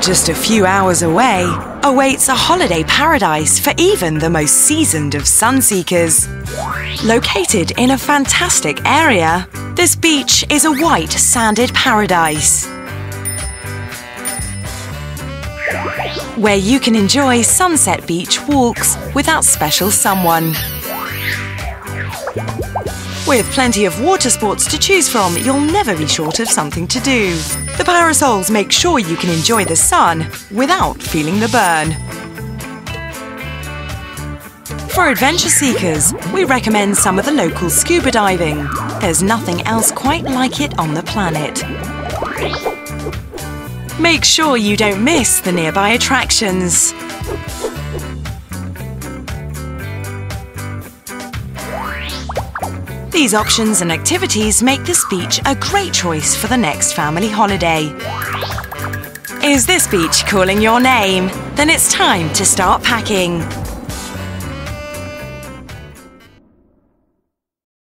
Just a few hours away awaits a holiday paradise for even the most seasoned of sun-seekers. Located in a fantastic area, this beach is a white sanded paradise where you can enjoy sunset beach walks without special someone. With plenty of water sports to choose from, you'll never be short of something to do. The parasols make sure you can enjoy the sun without feeling the burn. For adventure seekers, we recommend some of the local scuba diving. There's nothing else quite like it on the planet. Make sure you don't miss the nearby attractions. These options and activities make this beach a great choice for the next family holiday. Is this beach calling your name? Then it's time to start packing.